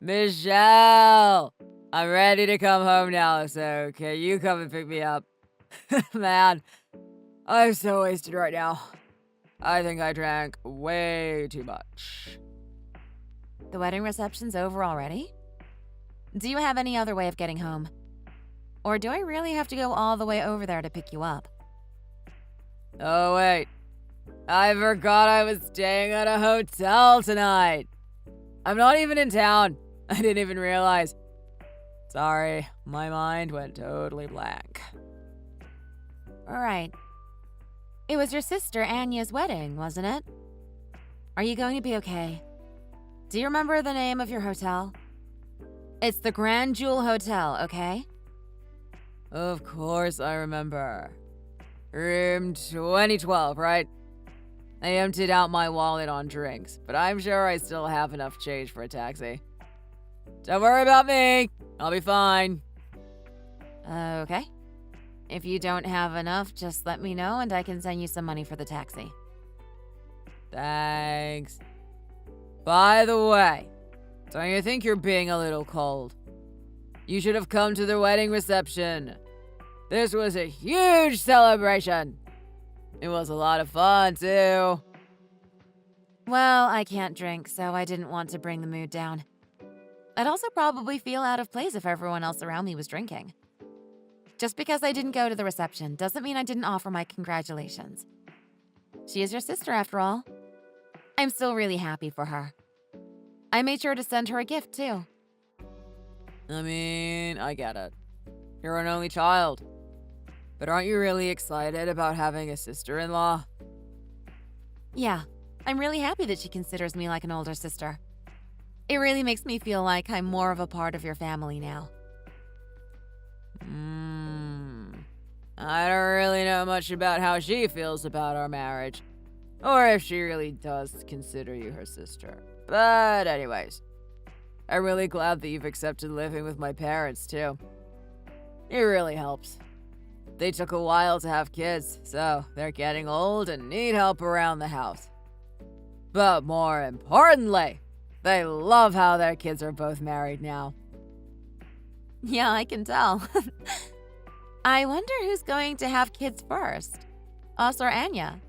Michelle! I'm ready to come home now, so can you come and pick me up? Man, I'm so wasted right now. I think I drank way too much. The wedding reception's over already? Do you have any other way of getting home? Or do I really have to go all the way over there to pick you up? Oh, wait. I forgot I was staying at a hotel tonight. I'm not even in town. I didn't even realize. Sorry, my mind went totally blank. Alright. It was your sister Anya's wedding, wasn't it? Are you going to be okay? Do you remember the name of your hotel? It's the Grand Jewel Hotel, okay? Of course I remember. Room 2012, right? I emptied out my wallet on drinks, but I'm sure I still have enough change for a taxi. Don't worry about me. I'll be fine. Okay. If you don't have enough, just let me know and I can send you some money for the taxi. Thanks. By the way, don't you think you're being a little cold? You should have come to the wedding reception. This was a huge celebration. It was a lot of fun, too. Well, I can't drink, so I didn't want to bring the mood down. I'd also probably feel out of place if everyone else around me was drinking. Just because I didn't go to the reception doesn't mean I didn't offer my congratulations. She is your sister, after all. I'm still really happy for her. I made sure to send her a gift, too. I mean, I get it. You're an only child. But aren't you really excited about having a sister-in-law? Yeah, I'm really happy that she considers me like an older sister. It really makes me feel like I'm more of a part of your family now. I don't really know much about how she feels about our marriage, or if she really does consider you her sister. But anyways, I'm really glad that you've accepted living with my parents, too. It really helps. They took a while to have kids, so they're getting old and need help around the house. But more importantly, they love how their kids are both married now. Yeah, I can tell. I wonder who's going to have kids first. Us or Anya?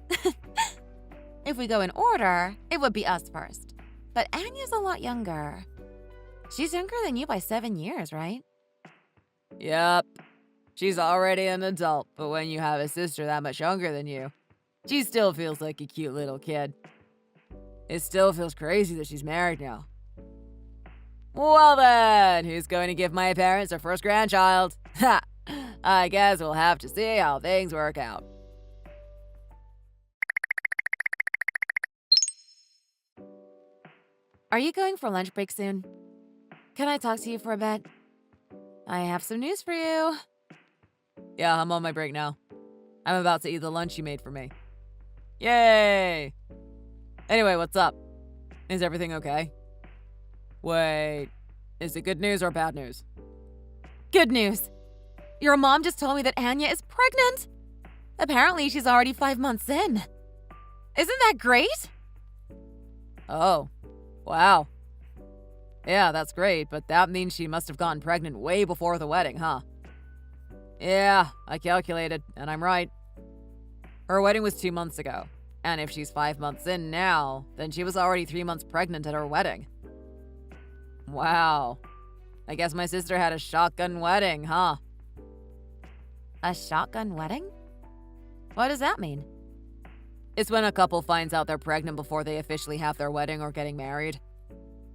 If we go in order, it would be us first. But Anya's a lot younger. She's younger than you by 7 years, right? Yep. She's already an adult, but when you have a sister that much younger than you, she still feels like a cute little kid. It still feels crazy that she's married now. Well then, who's going to give my parents their first grandchild? Ha! I guess we'll have to see how things work out. Are you going for lunch break soon? Can I talk to you for a bit? I have some news for you. Yeah, I'm on my break now. I'm about to eat the lunch you made for me. Yay! Anyway, what's up? Is everything okay? Wait, is it good news or bad news? Good news. Your mom just told me that Anya is pregnant. Apparently, she's already 5 months in. Isn't that great? Oh, wow. Yeah, that's great, but that means she must have gotten pregnant way before the wedding, huh? Yeah, I calculated, and I'm right. Her wedding was 2 months ago, and if she's 5 months in now, then she was already 3 months pregnant at her wedding. Wow. I guess my sister had a shotgun wedding, huh? A shotgun wedding? What does that mean? It's when a couple finds out they're pregnant before they officially have their wedding or getting married.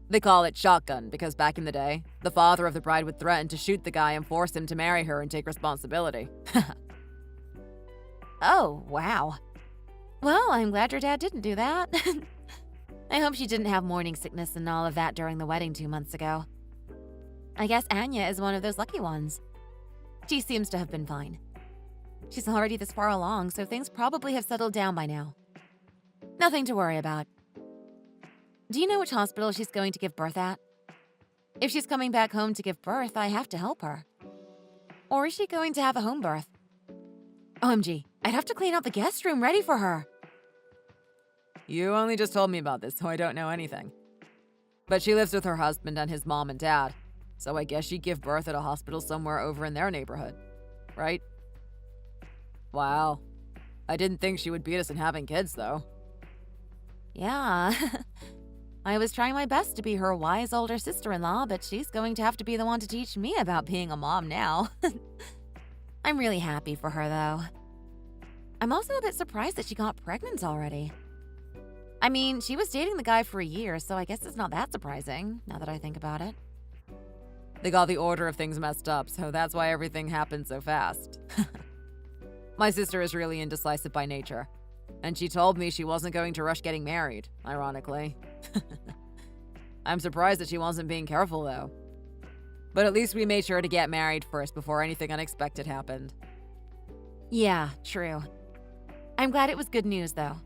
They call it shotgun because back in the day, the father of the bride would threaten to shoot the guy and force him to marry her and take responsibility. Oh, wow. Well, I'm glad your dad didn't do that. I hope she didn't have morning sickness and all of that during the wedding 2 months ago. I guess Anya is one of those lucky ones. She seems to have been fine. She's already this far along, so things probably have settled down by now. Nothing to worry about. Do you know which hospital she's going to give birth at? If she's coming back home to give birth, I have to help her. Or is she going to have a home birth? OMG, I'd have to clean out the guest room ready for her. You only just told me about this, so I don't know anything. But she lives with her husband and his mom and dad, so I guess she'd give birth at a hospital somewhere over in their neighborhood, right? Wow. I didn't think she would beat us in having kids, though. Yeah. I was trying my best to be her wise older sister-in-law, but she's going to have to be the one to teach me about being a mom now. I'm really happy for her, though. I'm also a bit surprised that she got pregnant already. I mean, she was dating the guy for a year, so I guess it's not that surprising, now that I think about it. They got the order of things messed up, so that's why everything happened so fast. My sister is really indecisive by nature, and she told me she wasn't going to rush getting married, ironically. I'm surprised that she wasn't being careful, though. But at least we made sure to get married first before anything unexpected happened. Yeah, true. I'm glad it was good news, though.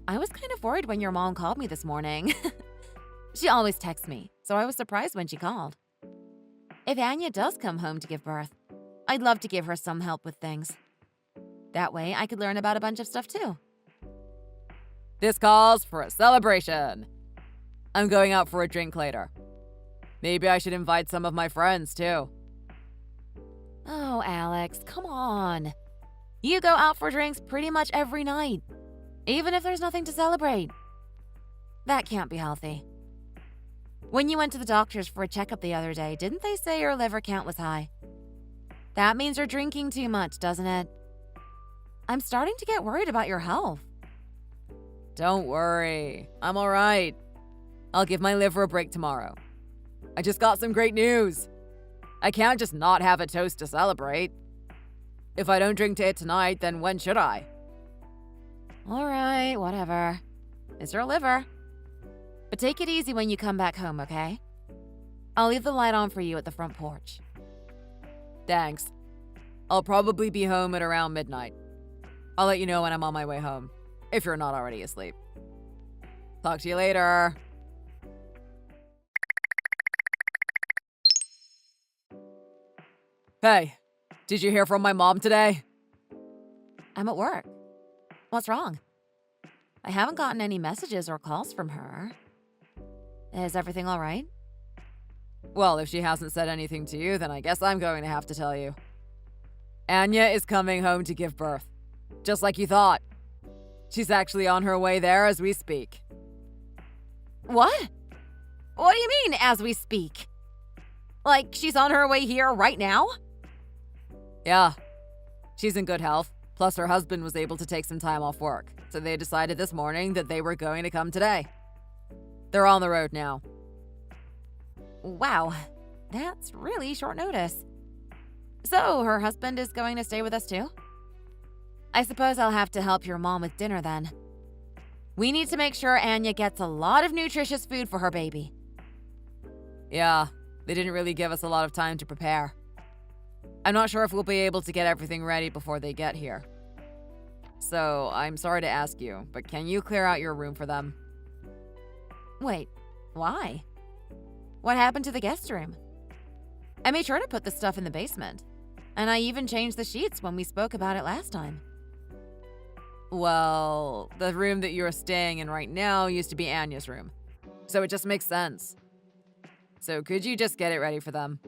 I was kind of worried when your mom called me this morning. She always texts me, so I was surprised when she called. If Anya does come home to give birth, I'd love to give her some help with things. That way, I could learn about a bunch of stuff too. This calls for a celebration. I'm going out for a drink later. Maybe I should invite some of my friends, too. Oh, Alex, come on. You go out for drinks pretty much every night, even if there's nothing to celebrate. That can't be healthy. When you went to the doctors for a checkup the other day, didn't they say your liver count was high? That means you're drinking too much, doesn't it? I'm starting to get worried about your health. Don't worry. I'm all right. I'll give my liver a break tomorrow. I just got some great news. I can't just not have a toast to celebrate. If I don't drink it tonight, then when should I? All right, whatever. It's your liver. But take it easy when you come back home, okay? I'll leave the light on for you at the front porch. Thanks. I'll probably be home at around midnight. I'll let you know when I'm on my way home, if you're not already asleep. Talk to you later. Hey, did you hear from my mom today? I'm at work. What's wrong? I haven't gotten any messages or calls from her. Is everything all right? Well, if she hasn't said anything to you, then I guess I'm going to have to tell you. Anya is coming home to give birth. Just like you thought. She's actually on her way there as we speak. What? What do you mean, as we speak? Like, she's on her way here right now? Yeah. She's in good health. Plus, her husband was able to take some time off work. So they decided this morning that they were going to come today. They're on the road now. Wow. That's really short notice. So, her husband is going to stay with us too? I suppose I'll have to help your mom with dinner then. We need to make sure Anya gets a lot of nutritious food for her baby. Yeah, they didn't really give us a lot of time to prepare. I'm not sure if we'll be able to get everything ready before they get here. So, I'm sorry to ask you, but can you clear out your room for them? Wait, why? What happened to the guest room? I made sure to put the stuff in the basement, and I even changed the sheets when we spoke about it last time. Well, the room that you're staying in right now used to be Anya's room, so it just makes sense. So could you just get it ready for them?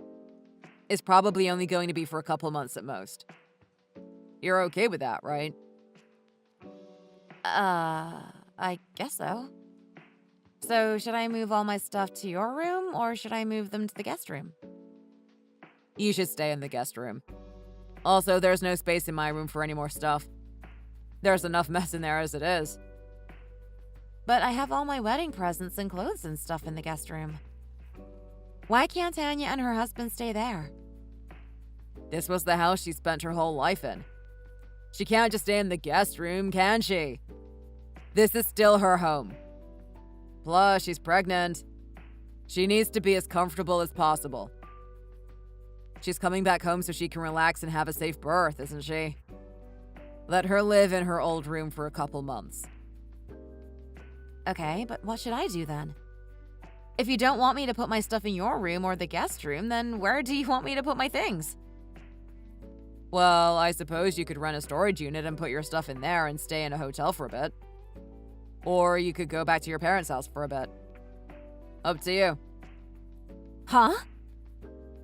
It's probably only going to be for a couple months at most. You're okay with that, right? I guess so. So, should I move all my stuff to your room, or should I move them to the guest room? You should stay in the guest room. Also, there's no space in my room for any more stuff. There's enough mess in there as it is. But I have all my wedding presents and clothes and stuff in the guest room. Why can't Anya and her husband stay there? This was the house she spent her whole life in. She can't just stay in the guest room, can she? This is still her home. Plus, she's pregnant. She needs to be as comfortable as possible. She's coming back home so she can relax and have a safe birth, isn't she? Let her live in her old room for a couple months. Okay, but what should I do then? If you don't want me to put my stuff in your room or the guest room, then where do you want me to put my things? Well, I suppose you could rent a storage unit and put your stuff in there and stay in a hotel for a bit. Or you could go back to your parents' house for a bit. Up to you. Huh?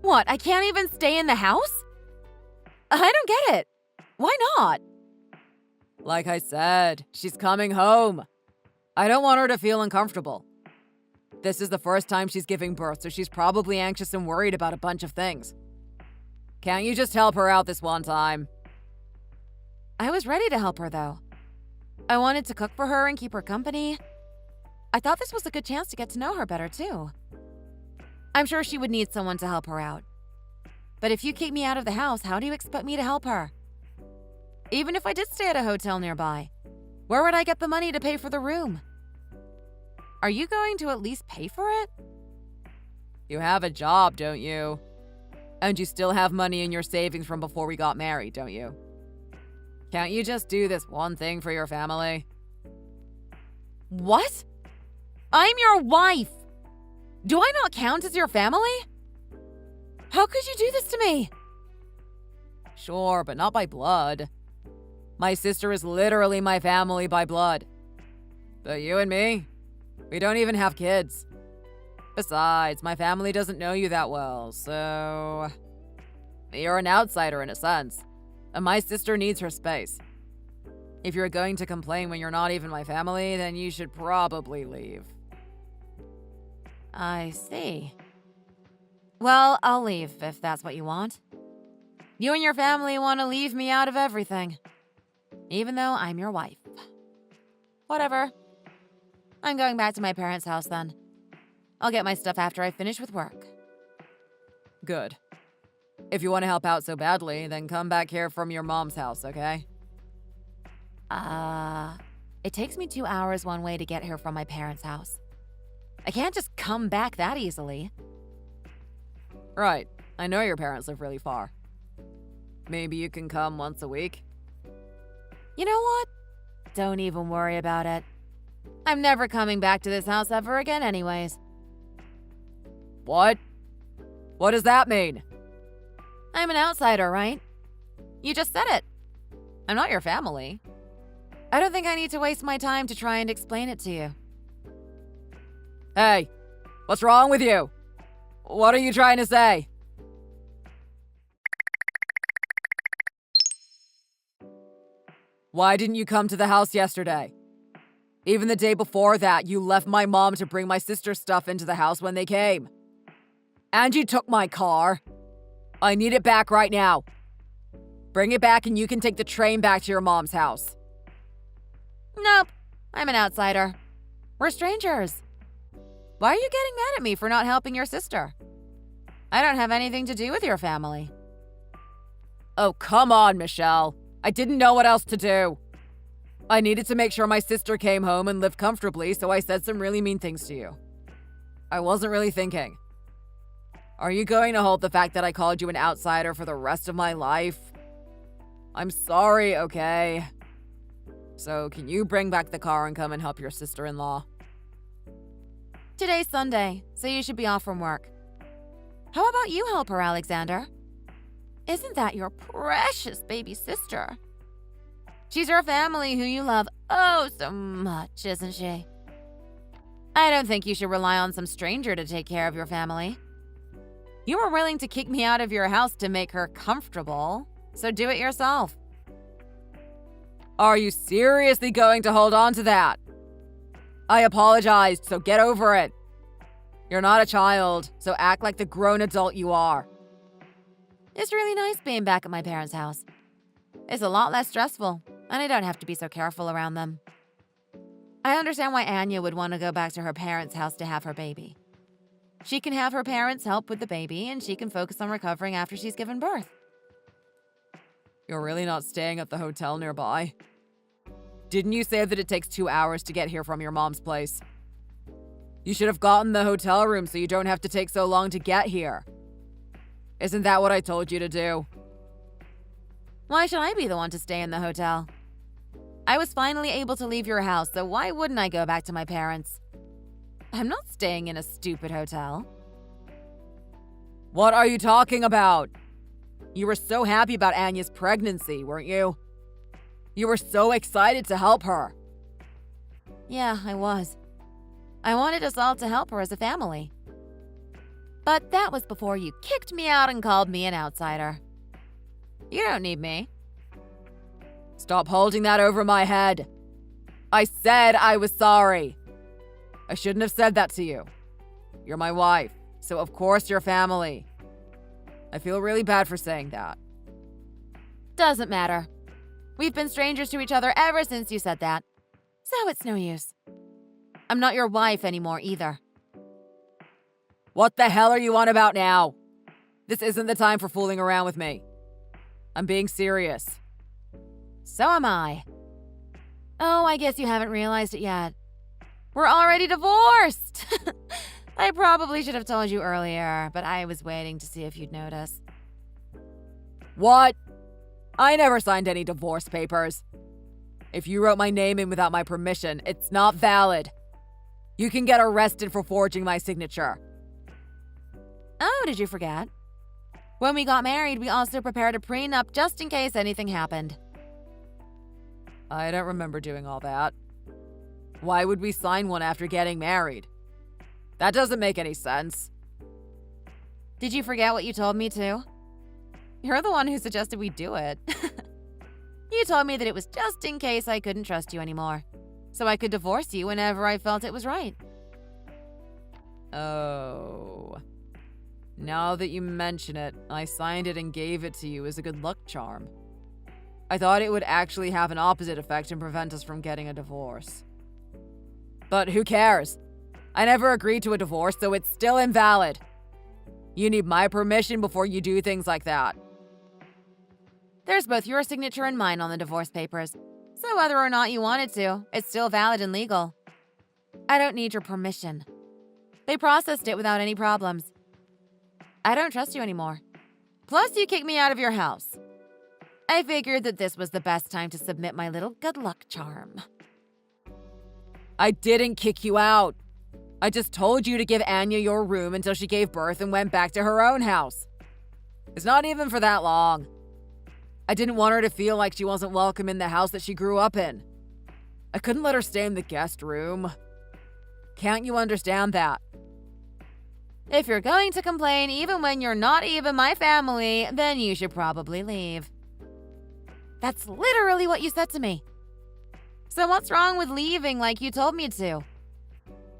What, I can't even stay in the house? I don't get it. Why not? Like I said, she's coming home. I don't want her to feel uncomfortable. This is the first time she's giving birth, so she's probably anxious and worried about a bunch of things. Can't you just help her out this one time? I was ready to help her, though. I wanted to cook for her and keep her company. I thought this was a good chance to get to know her better, too. I'm sure she would need someone to help her out. But if you kick me out of the house, how do you expect me to help her? Even if I did stay at a hotel nearby, where would I get the money to pay for the room? Are you going to at least pay for it? You have a job, don't you? And you still have money in your savings from before we got married, don't you? Can't you just do this one thing for your family? What? I'm your wife! Do I not count as your family? How could you do this to me? Sure, but not by blood. My sister is literally my family by blood. But you and me, we don't even have kids. Besides, my family doesn't know you that well, so... You're an outsider in a sense, and my sister needs her space. If you're going to complain when you're not even my family, then you should probably leave. I see. Well, I'll leave if that's what you want. You and your family want to leave me out of everything, even though I'm your wife. Whatever. I'm going back to my parents' house then. I'll get my stuff after I finish with work. Good. If you want to help out so badly, then come back here from your mom's house, okay? It takes me 2 hours one way to get here from my parents' house. I can't just come back that easily. Right. I know your parents live really far. Maybe you can come once a week? You know what? Don't even worry about it. I'm never coming back to this house ever again anyways. What? What does that mean? I'm an outsider, right? You just said it. I'm not your family. I don't think I need to waste my time to try and explain it to you. Hey, what's wrong with you? What are you trying to say? Why didn't you come to the house yesterday? Even the day before that, you left my mom to bring my sister's stuff into the house when they came. And you took my car. I need it back right now. Bring it back and you can take the train back to your mom's house. Nope. I'm an outsider. We're strangers. Why are you getting mad at me for not helping your sister? I don't have anything to do with your family. Oh, come on, Michelle. I didn't know what else to do. I needed to make sure my sister came home and lived comfortably, so I said some really mean things to you. I wasn't really thinking. Are you going to hold the fact that I called you an outsider for the rest of my life? I'm sorry, okay? So, can you bring back the car and come and help your sister-in-law? Today's Sunday, so you should be off from work. How about you help her, Alexander? Isn't that your precious baby sister? She's your family who you love oh so much, isn't she? I don't think you should rely on some stranger to take care of your family. You were willing to kick me out of your house to make her comfortable, so do it yourself. Are you seriously going to hold on to that? I apologized, so get over it. You're not a child, so act like the grown adult you are. It's really nice being back at my parents' house. It's a lot less stressful, and I don't have to be so careful around them. I understand why Anya would want to go back to her parents' house to have her baby. She can have her parents help with the baby, and she can focus on recovering after she's given birth. You're really not staying at the hotel nearby? Didn't you say that it takes 2 hours to get here from your mom's place? You should have gotten the hotel room so you don't have to take so long to get here. Isn't that what I told you to do? Why should I be the one to stay in the hotel? I was finally able to leave your house, so why wouldn't I go back to my parents? I'm not staying in a stupid hotel. What are you talking about? You were so happy about Anya's pregnancy, weren't you? You were so excited to help her. Yeah, I was. I wanted us all to help her as a family. But that was before you kicked me out and called me an outsider. You don't need me. Stop holding that over my head. I said I was sorry. I shouldn't have said that to you. You're my wife, so of course you're family. I feel really bad for saying that. Doesn't matter. We've been strangers to each other ever since you said that. So it's no use. I'm not your wife anymore either. What the hell are you on about now? This isn't the time for fooling around with me. I'm being serious. So am I. Oh, I guess you haven't realized it yet. We're already divorced! I probably should have told you earlier, but I was waiting to see if you'd notice. What? I never signed any divorce papers. If you wrote my name in without my permission, it's not valid. You can get arrested for forging my signature. Oh, did you forget? When we got married, we also prepared a prenup just in case anything happened. I don't remember doing all that. Why would we sign one after getting married? That doesn't make any sense. Did you forget what you told me to? You're the one who suggested we do it. You told me that it was just in case I couldn't trust you anymore, so I could divorce you whenever I felt it was right. Oh. Now that you mention it, I signed it and gave it to you as a good luck charm. I thought it would actually have an opposite effect and prevent us from getting a divorce. But who cares? I never agreed to a divorce, so it's still invalid. You need my permission before you do things like that. There's both your signature and mine on the divorce papers, so whether or not you wanted to, it's still valid and legal. I don't need your permission. They processed it without any problems. I don't trust you anymore. Plus, you kicked me out of your house. I figured that this was the best time to submit my little good luck charm. I didn't kick you out. I just told you to give Anya your room until she gave birth and went back to her own house. It's not even for that long. I didn't want her to feel like she wasn't welcome in the house that she grew up in. I couldn't let her stay in the guest room. Can't you understand that? If you're going to complain even when you're not even my family, then you should probably leave. That's literally what you said to me. So what's wrong with leaving like you told me to?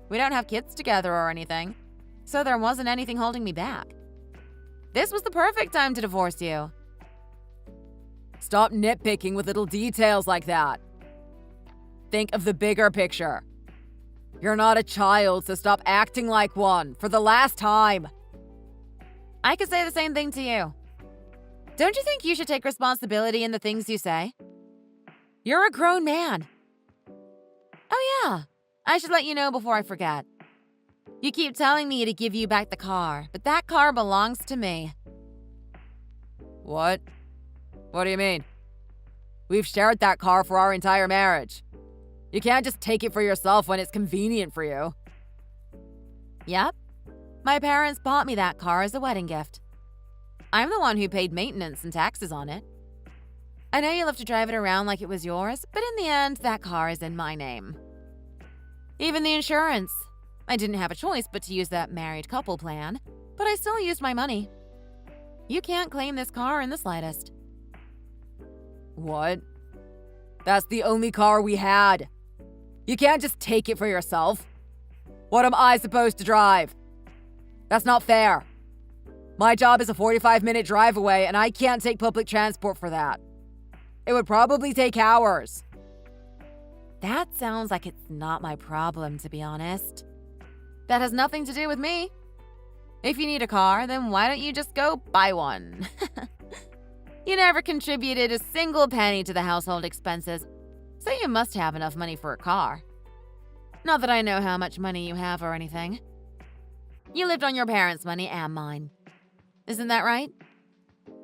We don't have kids together or anything, so there wasn't anything holding me back. This was the perfect time to divorce you. Stop nitpicking with little details like that. Think of the bigger picture. You're not a child, so stop acting like one for the last time. I could say the same thing to you. Don't you think you should take responsibility in the things you say? You're a grown man. Oh yeah, I should let you know before I forget. You keep telling me to give you back the car, but that car belongs to me. What? What do you mean? We've shared that car for our entire marriage. You can't just take it for yourself when it's convenient for you. Yep. My parents bought me that car as a wedding gift. I'm the one who paid maintenance and taxes on it. I know you love to drive it around like it was yours, but in the end, that car is in my name. Even the insurance. I didn't have a choice but to use that married couple plan, but I still used my money. You can't claim this car in the slightest. What? That's the only car we had. You can't just take it for yourself. What am I supposed to drive? That's not fair. My job is a 45-minute drive away, and I can't take public transport for that. It would probably take hours. That sounds like it's not my problem, to be honest. That has nothing to do with me. If you need a car, then why don't you just go buy one? You never contributed a single penny to the household expenses, so you must have enough money for a car. Not that I know how much money you have or anything. You lived on your parents' money and mine. Isn't that right?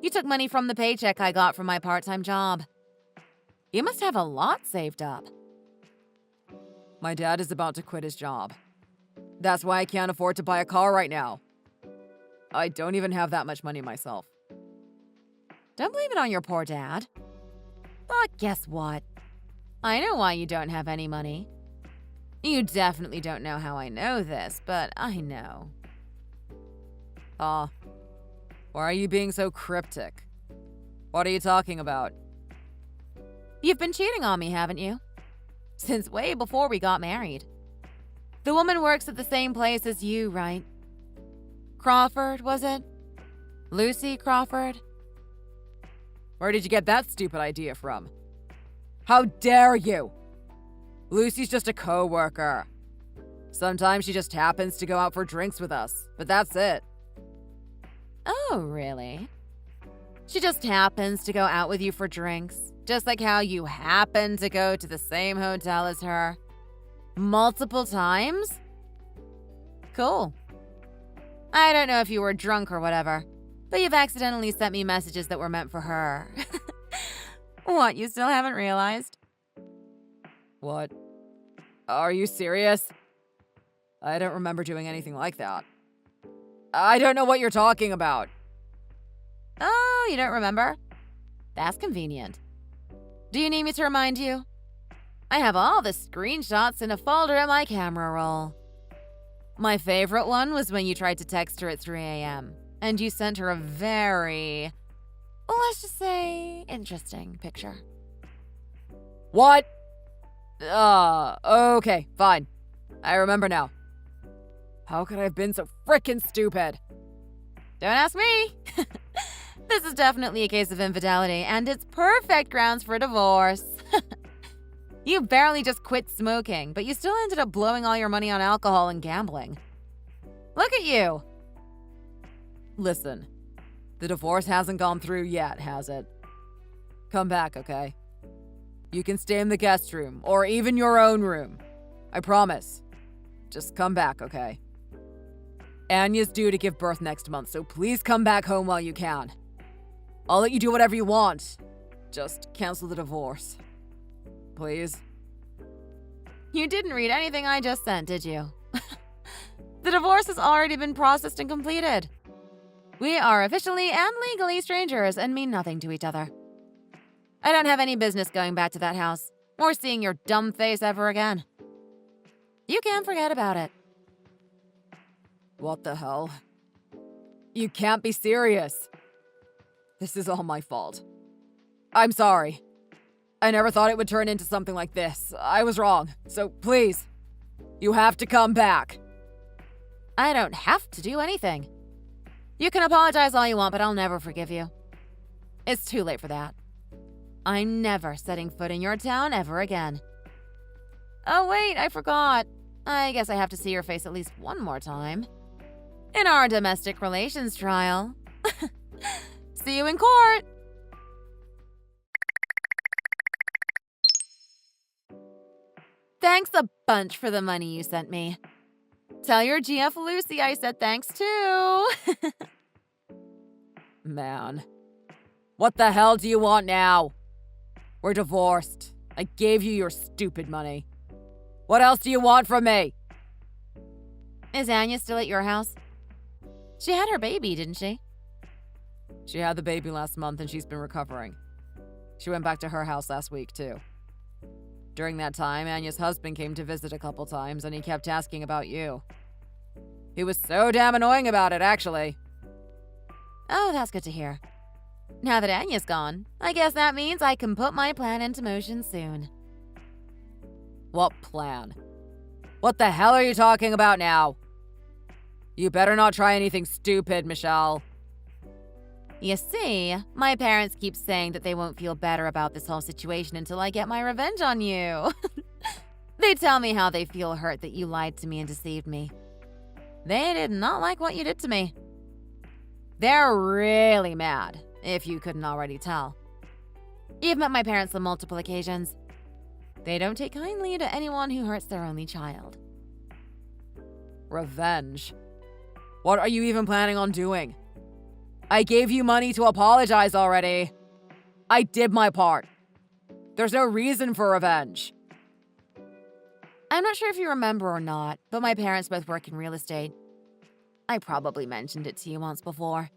You took money from the paycheck I got from my part-time job. You must have a lot saved up. My dad is about to quit his job. That's why I can't afford to buy a car right now. I don't even have that much money myself. Don't blame it on your poor dad. But guess what? I know why you don't have any money. You definitely don't know how I know this, but I know. Why are you being so cryptic? What are you talking about? You've been cheating on me, haven't you? Since way before we got married. The woman works at the same place as you, right? Crawford, was it? Lucy Crawford? Where did you get that stupid idea from? How dare you? Lucy's just a co-worker. Sometimes she just happens to go out for drinks with us, but that's it. Oh, really? She just happens to go out with you for drinks, just like how you happen to go to the same hotel as her. Multiple times? Cool. I don't know if you were drunk or whatever, but you've accidentally sent me messages that were meant for her. What, you still haven't realized? What? Are you serious? I don't remember doing anything like that. I don't know what you're talking about. Oh, you don't remember? That's convenient. Do you need me to remind you? I have all the screenshots in a folder in my camera roll. My favorite one was when you tried to text her at 3 a.m. and you sent her a very, let's just say, interesting picture. What? Okay, fine. I remember now. How could I have been so frickin' stupid? Don't ask me. This is definitely a case of infidelity, and it's perfect grounds for divorce. You barely just quit smoking, but you still ended up blowing all your money on alcohol and gambling. Look at you. Listen, the divorce hasn't gone through yet, has it? Come back, okay? You can stay in the guest room, or even your own room. I promise. Just come back, okay? Anya's due to give birth next month, so please come back home while you can. I'll let you do whatever you want. Just cancel the divorce. Please. You didn't read anything I just sent, did you? The divorce has already been processed and completed. We are officially and legally strangers and mean nothing to each other. I don't have any business going back to that house or seeing your dumb face ever again. You can forget about it. What the hell? You can't be serious. This is all my fault. I'm sorry. I never thought it would turn into something like this. I was wrong. So please, you have to come back. I don't have to do anything. You can apologize all you want, but I'll never forgive you. It's too late for that. I'm never setting foot in your town ever again. Oh wait, I forgot. I guess I have to see your face at least one more time. In our domestic relations trial. See you in court! Thanks a bunch for the money you sent me. Tell your GF Lucy I said thanks too. Man. What the hell do you want now? We're divorced. I gave you your stupid money. What else do you want from me? Is Anya still at your house? She had her baby, didn't she? She had the baby last month and she's been recovering. She went back to her house last week, too. During that time, Anya's husband came to visit a couple times and he kept asking about you. He was so damn annoying about it, actually. Oh, that's good to hear. Now that Anya's gone, I guess that means I can put my plan into motion soon. What plan? What the hell are you talking about now? You better not try anything stupid, Michelle. You see, my parents keep saying that they won't feel better about this whole situation until I get my revenge on you. They tell me how they feel hurt that you lied to me and deceived me. They did not like what you did to me. They're really mad, if you couldn't already tell. You've met my parents on multiple occasions. They don't take kindly to anyone who hurts their only child. Revenge? What are you even planning on doing? I gave you money to apologize already. I did my part. There's no reason for revenge. I'm not sure if you remember or not, but my parents both work in real estate. I probably mentioned it to you once before.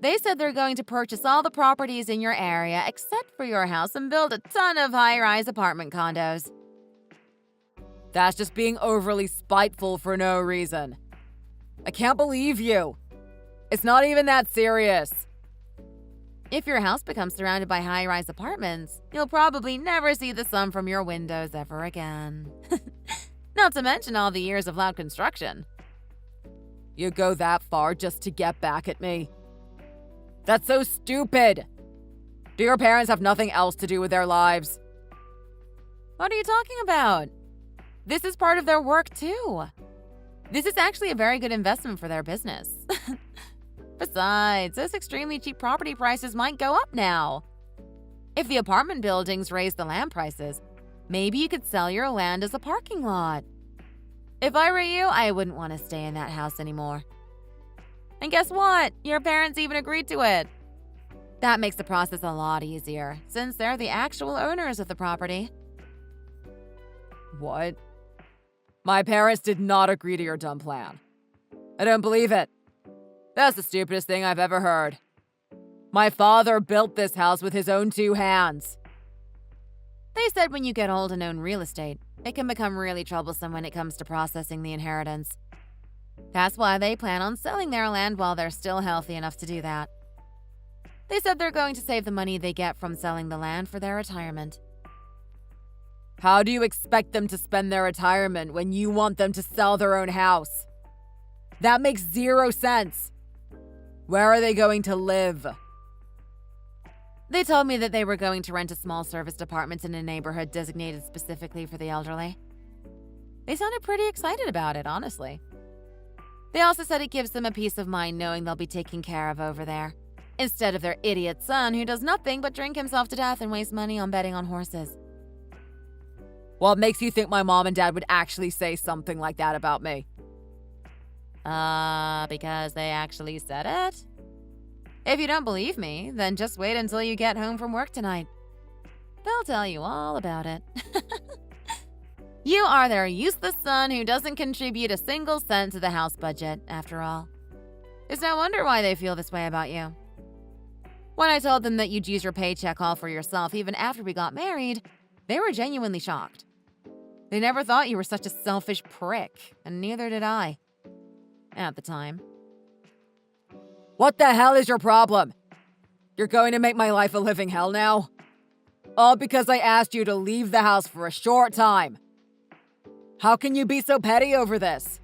They said they're going to purchase all the properties in your area except for your house and build a ton of high-rise apartment condos. That's just being overly spiteful for no reason. I can't believe you. It's not even that serious. If your house becomes surrounded by high-rise apartments, you'll probably never see the sun from your windows ever again. Not to mention all the years of loud construction. You go that far just to get back at me? That's so stupid. Do your parents have nothing else to do with their lives? What are you talking about? This is part of their work, too. This is actually a very good investment for their business. Besides, those extremely cheap property prices might go up now. If the apartment buildings raise the land prices, maybe you could sell your land as a parking lot. If I were you, I wouldn't want to stay in that house anymore. And guess what? Your parents even agreed to it. That makes the process a lot easier, since they're the actual owners of the property. What? My parents did not agree to your dumb plan. I don't believe it. That's the stupidest thing I've ever heard. My father built this house with his own 2 hands. They said when you get old and own real estate, it can become really troublesome when it comes to processing the inheritance. That's why they plan on selling their land while they're still healthy enough to do that. They said they're going to save the money they get from selling the land for their retirement. How do you expect them to spend their retirement when you want them to sell their own house? That makes 0 sense. Where are they going to live? They told me that they were going to rent a small serviced apartment in a neighborhood designated specifically for the elderly. They sounded pretty excited about it, honestly. They also said it gives them a peace of mind knowing they'll be taken care of over there, instead of their idiot son who does nothing but drink himself to death and waste money on betting on horses. What makes you think my mom and dad would actually say something like that about me? Because they actually said it? If you don't believe me, then just wait until you get home from work tonight. They'll tell you all about it. You are their useless son who doesn't contribute a single cent to the house budget, after all. It's no wonder why they feel this way about you. When I told them that you'd use your paycheck all for yourself even after we got married, they were genuinely shocked. They never thought you were such a selfish prick, and neither did I. At the time. What the hell is your problem? You're going to make my life a living hell now? All because I asked you to leave the house for a short time. How can you be so petty over this?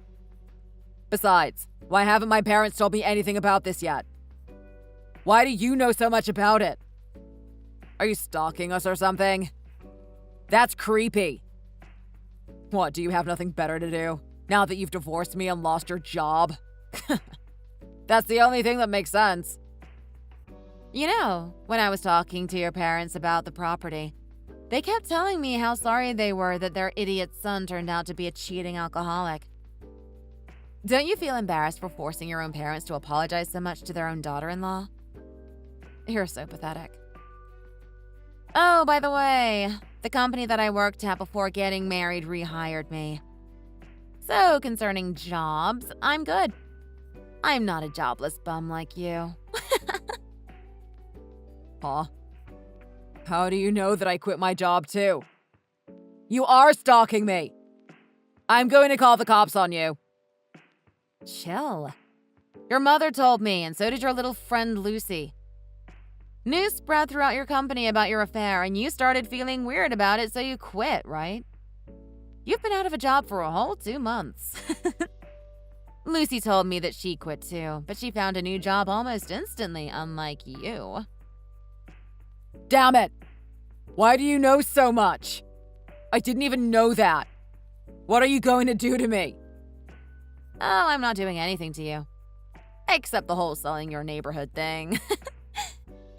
Besides, why haven't my parents told me anything about this yet? Why do you know so much about it? Are you stalking us or something? That's creepy. What, do you have nothing better to do, now that you've divorced me and lost your job? That's the only thing that makes sense. You know, when I was talking to your parents about the property, they kept telling me how sorry they were that their idiot son turned out to be a cheating alcoholic. Don't you feel embarrassed for forcing your own parents to apologize so much to their own daughter-in-law? You're so pathetic. Oh, by the way, the company that I worked at before getting married rehired me. So, concerning jobs, I'm good. I'm not a jobless bum like you. Huh? How do you know that I quit my job too? You are stalking me. I'm going to call the cops on you. Chill. Your mother told me, and so did your little friend Lucy. News spread throughout your company about your affair, and you started feeling weird about it, so you quit, right? You've been out of a job for a whole 2 months. Lucy told me that she quit too, but she found a new job almost instantly, unlike you. Damn it! Why do you know so much? I didn't even know that. What are you going to do to me? Oh, I'm not doing anything to you. Except the whole selling your neighborhood thing.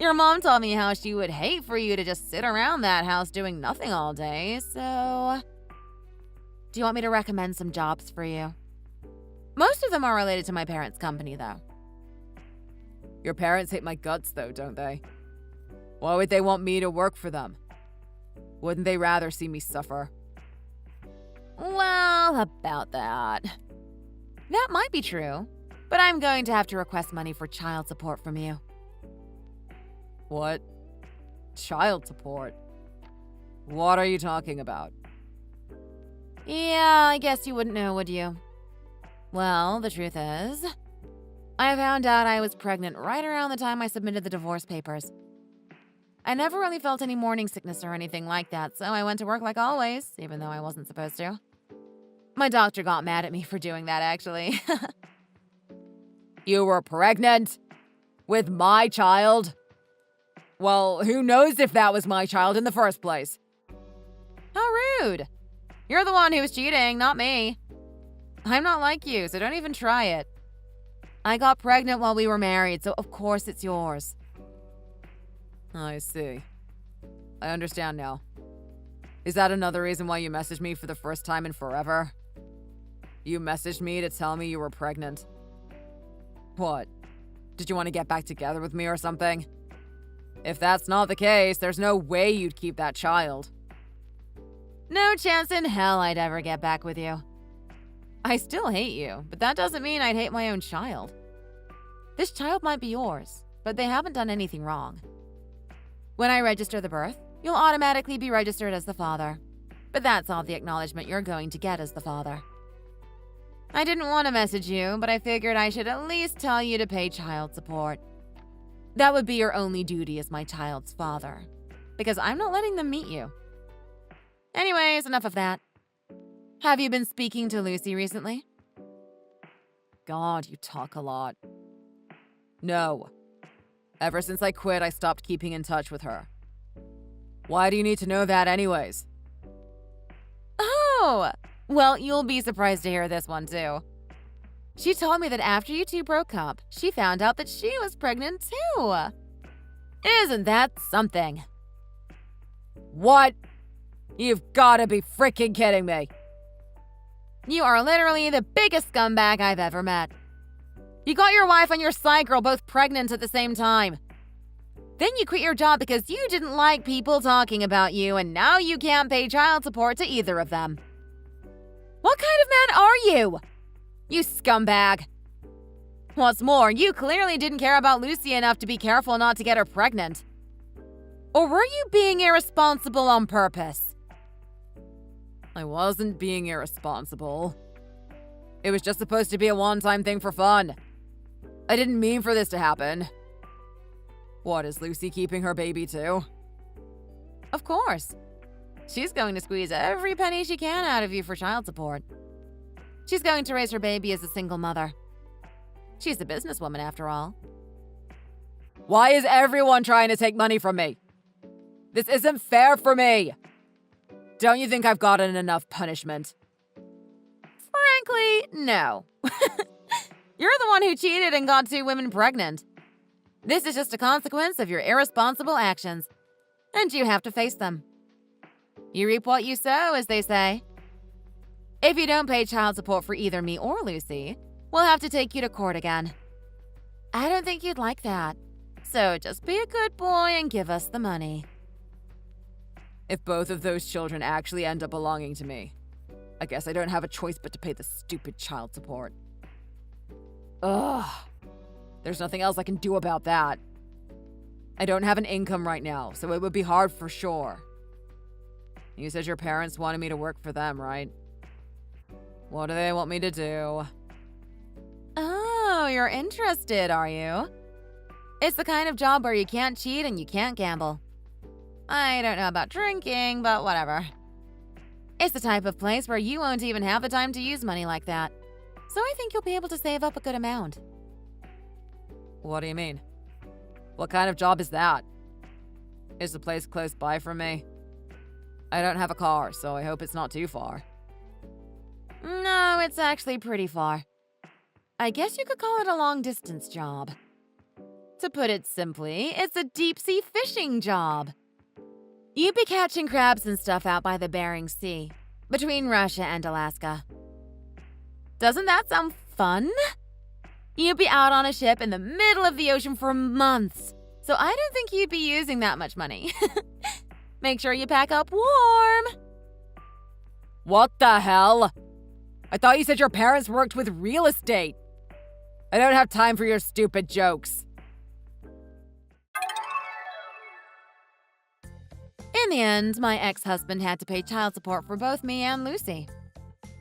Your mom told me how she would hate for you to just sit around that house doing nothing all day, so... Do you want me to recommend some jobs for you? Most of them are related to my parents' company, though. Your parents hate my guts, though, don't they? Why would they want me to work for them? Wouldn't they rather see me suffer? Well, about that. That might be true, but I'm going to have to request money for child support from you. What? Child support? What are you talking about? Yeah, I guess you wouldn't know, would you? Well, the truth is, I found out I was pregnant right around the time I submitted the divorce papers. I never really felt any morning sickness or anything like that, so I went to work like always, even though I wasn't supposed to. My doctor got mad at me for doing that, actually. You were pregnant? With my child? Well, who knows if that was my child in the first place? How rude. You're the one who was cheating, not me. I'm not like you, so don't even try it. I got pregnant while we were married, so of course it's yours. I see. I understand now. Is that another reason why you messaged me for the first time in forever? You messaged me to tell me you were pregnant. What? Did you want to get back together with me or something? If that's not the case, there's no way you'd keep that child. No chance in hell I'd ever get back with you. I still hate you, but that doesn't mean I'd hate my own child. This child might be yours, but they haven't done anything wrong. When I register the birth, you'll automatically be registered as the father. But that's all the acknowledgement you're going to get as the father. I didn't want to message you, but I figured I should at least tell you to pay child support. That would be your only duty as my child's father, because I'm not letting them meet you. Anyways, enough of that. Have you been speaking to Lucy recently? God, you talk a lot. No. Ever since I quit, I stopped keeping in touch with her. Why do you need to know that anyways? Oh, well, you'll be surprised to hear this one too. She told me that after you two broke up, she found out that she was pregnant too. Isn't that something? What? You've gotta be freaking kidding me. You are literally the biggest scumbag I've ever met. You got your wife and your side girl both pregnant at the same time. Then you quit your job because you didn't like people talking about you, and now you can't pay child support to either of them. What kind of man are you? You scumbag. What's more, you clearly didn't care about Lucy enough to be careful not to get her pregnant. Or were you being irresponsible on purpose? I wasn't being irresponsible. It was just supposed to be a one-time thing for fun. I didn't mean for this to happen. What, is Lucy keeping her baby too? Of course. She's going to squeeze every penny she can out of you for child support. She's going to raise her baby as a single mother. She's a businesswoman after all. Why is everyone trying to take money from me? This isn't fair for me. Don't you think I've gotten enough punishment? Frankly, no. You're the one who cheated and got 2 women pregnant. This is just a consequence of your irresponsible actions, and you have to face them. You reap what you sow, as they say. If you don't pay child support for either me or Lucy, we'll have to take you to court again. I don't think you'd like that, so just be a good boy and give us the money. If both of those children actually end up belonging to me, I guess I don't have a choice but to pay the stupid child support. Ugh. There's nothing else I can do about that. I don't have an income right now, so it would be hard for sure. You said your parents wanted me to work for them, right? What do they want me to do? Oh, you're interested, are you? It's the kind of job where you can't cheat and you can't gamble. I don't know about drinking, but whatever. It's the type of place where you won't even have the time to use money like that. So I think you'll be able to save up a good amount. What do you mean? What kind of job is that? Is the place close by from me? I don't have a car, so I hope it's not too far. No, it's actually pretty far. I guess you could call it a long-distance job. To put it simply, it's a deep-sea fishing job. You'd be catching crabs and stuff out by the Bering Sea, between Russia and Alaska. Doesn't that sound fun? You'd be out on a ship in the middle of the ocean for months, so I don't think you'd be using that much money. Make sure you pack up warm. What the hell? I thought you said your parents worked with real estate. I don't have time for your stupid jokes. In the end, my ex-husband had to pay child support for both me and Lucy.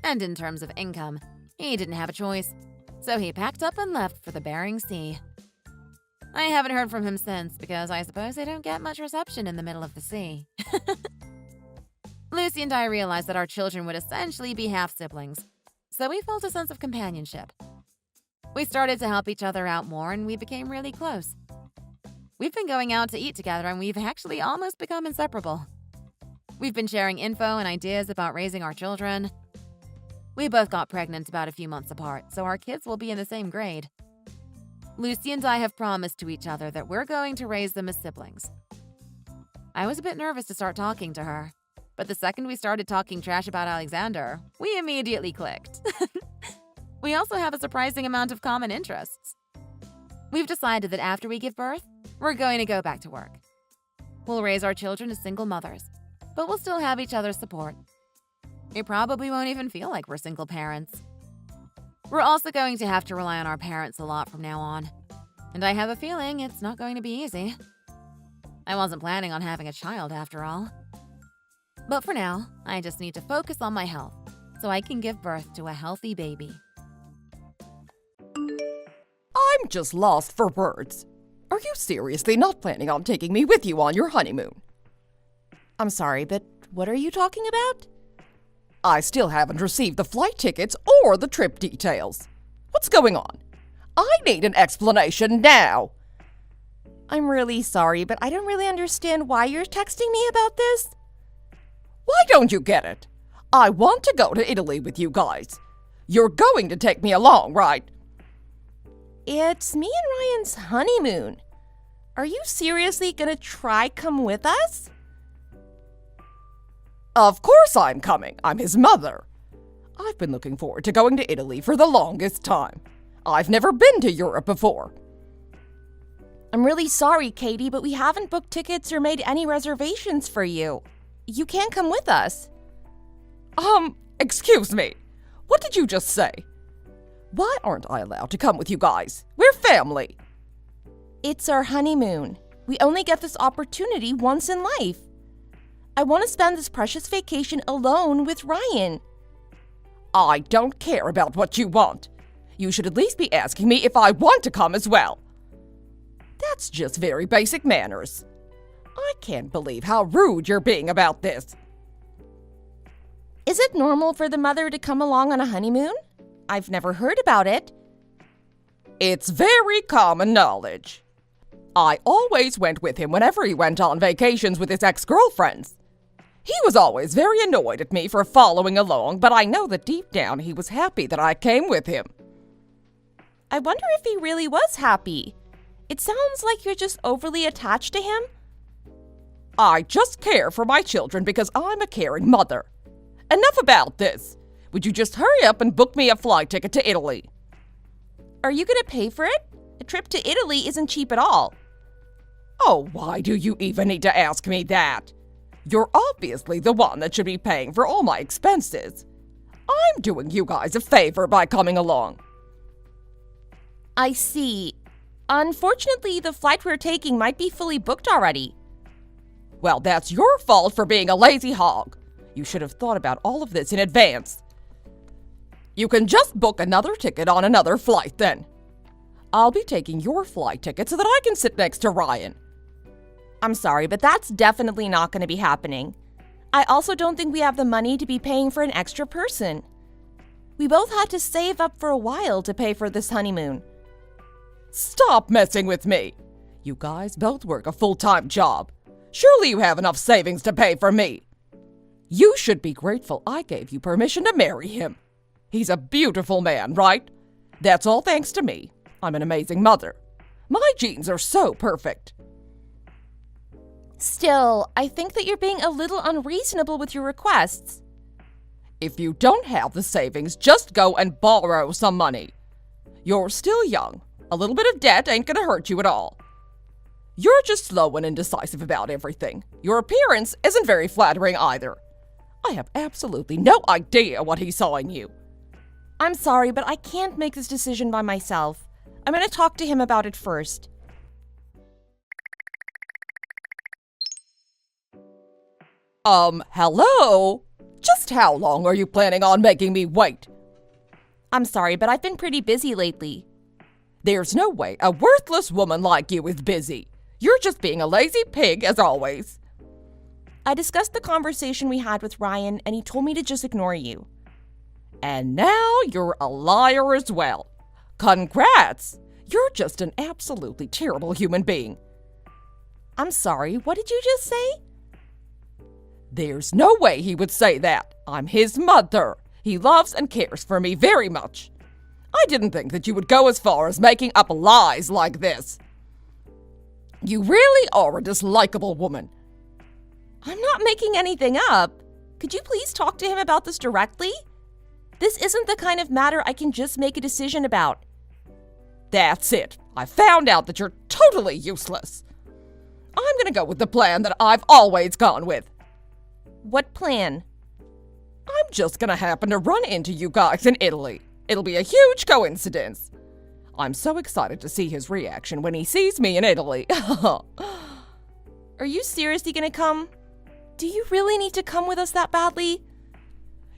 And in terms of income, he didn't have a choice, so he packed up and left for the Bering Sea. I haven't heard from him since because I suppose they don't get much reception in the middle of the sea. Lucy and I realized that our children would essentially be half-siblings, so we felt a sense of companionship. We started to help each other out more and we became really close. We've been going out to eat together and we've actually almost become inseparable. We've been sharing info and ideas about raising our children. We both got pregnant about a few months apart, so our kids will be in the same grade. Lucy and I have promised to each other that we're going to raise them as siblings. I was a bit nervous to start talking to her, but the second we started talking trash about Alexander, we immediately clicked. We also have a surprising amount of common interests. We've decided that after we give birth, we're going to go back to work. We'll raise our children as single mothers, but we'll still have each other's support. We probably won't even feel like we're single parents. We're also going to have to rely on our parents a lot from now on, and I have a feeling it's not going to be easy. I wasn't planning on having a child after all. But for now, I just need to focus on my health so I can give birth to a healthy baby. I'm just lost for words. Are you seriously not planning on taking me with you on your honeymoon? I'm sorry, but what are you talking about? I still haven't received the flight tickets or the trip details. What's going on? I need an explanation now. I'm really sorry, but I don't really understand why you're texting me about this. Why don't you get it? I want to go to Italy with you guys. You're going to take me along, right? It's me and Ryan's honeymoon. Are you seriously gonna try come with us? Of course I'm coming. I'm his mother. I've been looking forward to going to Italy for the longest time. I've never been to Europe before. I'm really sorry, Katie, but we haven't booked tickets or made any reservations for you. You can't come with us. Excuse me. What did you just say? Why aren't I allowed to come with you guys? We're family. It's our honeymoon. We only get this opportunity once in life. I want to spend this precious vacation alone with Ryan. I don't care about what you want. You should at least be asking me if I want to come as well. That's just very basic manners. I can't believe how rude you're being about this. Is it normal for the mother to come along on a honeymoon? I've never heard about it. It's very common knowledge. I always went with him whenever he went on vacations with his ex-girlfriends. He was always very annoyed at me for following along, but I know that deep down he was happy that I came with him. I wonder if he really was happy. It sounds like you're just overly attached to him. I just care for my children because I'm a caring mother. Enough about this. Would you just hurry up and book me a flight ticket to Italy? Are you going to pay for it? A trip to Italy isn't cheap at all. Oh, why do you even need to ask me that? You're obviously the one that should be paying for all my expenses. I'm doing you guys a favor by coming along. I see. Unfortunately, the flight we're taking might be fully booked already. Well, that's your fault for being a lazy hog. You should have thought about all of this in advance. You can just book another ticket on another flight then. I'll be taking your flight ticket so that I can sit next to Ryan. I'm sorry, but that's definitely not going to be happening. I also don't think we have the money to be paying for an extra person. We both had to save up for a while to pay for this honeymoon. Stop messing with me. You guys both work a full-time job. Surely you have enough savings to pay for me. You should be grateful I gave you permission to marry him. He's a beautiful man, right? That's all thanks to me. I'm an amazing mother. My genes are so perfect. Still, I think that you're being a little unreasonable with your requests. If you don't have the savings, just go and borrow some money. You're still young. A little bit of debt ain't gonna hurt you at all. You're just slow and indecisive about everything. Your appearance isn't very flattering either. I have absolutely no idea what he saw in you. I'm sorry, but I can't make this decision by myself. I'm going to talk to him about it first. Hello? Just how long are you planning on making me wait? I'm sorry, but I've been pretty busy lately. There's no way a worthless woman like you is busy. You're just being a lazy pig, as always. I discussed the conversation we had with Ryan, and he told me to just ignore you. And now you're a liar as well. Congrats! You're just an absolutely terrible human being. I'm sorry, what did you just say? There's no way he would say that. I'm his mother. He loves and cares for me very much. I didn't think that you would go as far as making up lies like this. You really are a dislikable woman. I'm not making anything up. Could you please talk to him about this directly? This isn't the kind of matter I can just make a decision about. That's it. I found out that you're totally useless. I'm gonna go with the plan that I've always gone with. What plan? I'm just gonna happen to run into you guys in Italy. It'll be a huge coincidence. I'm so excited to see his reaction when he sees me in Italy. Are you seriously gonna come? Do you really need to come with us that badly?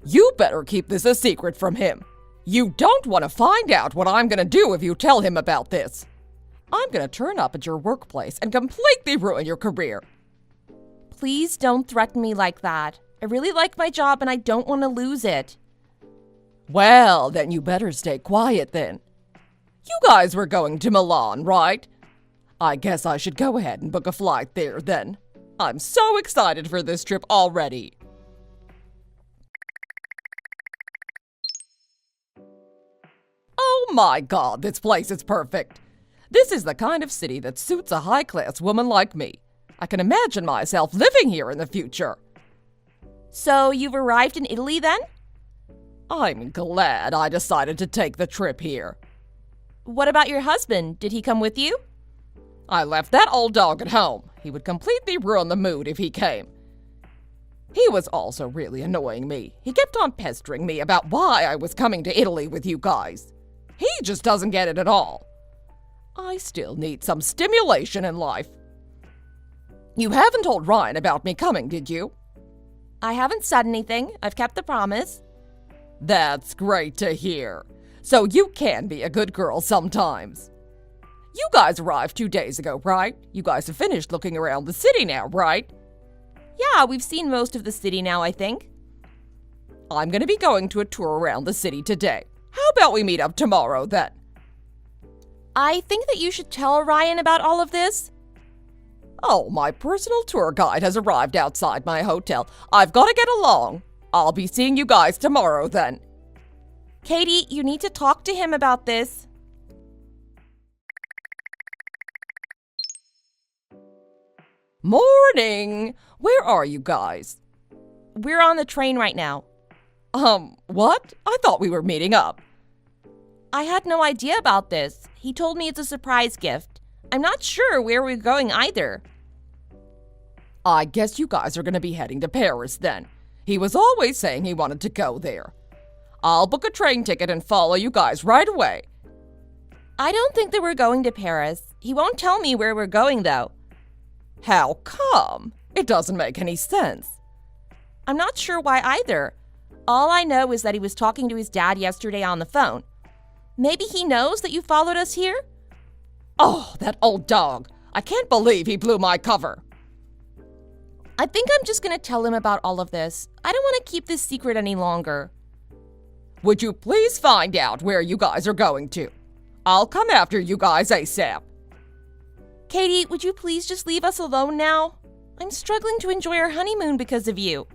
You better keep this a secret from him. You don't want to find out what I'm gonna do if you tell him about this. I'm gonna turn up at your workplace and completely ruin your career. Please don't threaten me like that. I really like my job and I don't want to lose it. Well, then you better stay quiet then. You guys were going to Milan, right? I guess I should go ahead and book a flight there then. I'm so excited for this trip already. Oh my God, this place is perfect. This is the kind of city that suits a high-class woman like me. I can imagine myself living here in the future. So you've arrived in Italy then? I'm glad I decided to take the trip here. What about your husband? Did he come with you? I left that old dog at home. He would completely ruin the mood if he came. He was also really annoying me. He kept on pestering me about why I was coming to Italy with you guys. He just doesn't get it at all. I still need some stimulation in life. You haven't told Ryan about me coming, did you? I haven't said anything. I've kept the promise. That's great to hear. So you can be a good girl sometimes. You guys arrived 2 days ago, right? You guys have finished looking around the city now, right? Yeah, we've seen most of the city now, I think. I'm gonna be going to a tour around the city today. How about we meet up tomorrow then? I think that you should tell Ryan about all of this. Oh, my personal tour guide has arrived outside my hotel. I've got to get along. I'll be seeing you guys tomorrow then. Katie, you need to talk to him about this. Morning! Where are you guys? We're on the train right now. What? I thought we were meeting up. I had no idea about this. He told me it's a surprise gift. I'm not sure where we're going either. I guess you guys are going to be heading to Paris then. He was always saying he wanted to go there. I'll book a train ticket and follow you guys right away. I don't think that we're going to Paris. He won't tell me where we're going though. How come? It doesn't make any sense. I'm not sure why either. All I know is that he was talking to his dad yesterday on the phone. Maybe he knows that you followed us here? Oh, that old dog. I can't believe he blew my cover. I think I'm just going to tell him about all of this. I don't want to keep this secret any longer. Would you please find out where you guys are going to? I'll come after you guys ASAP. Katie, would you please just leave us alone now? I'm struggling to enjoy our honeymoon because of you.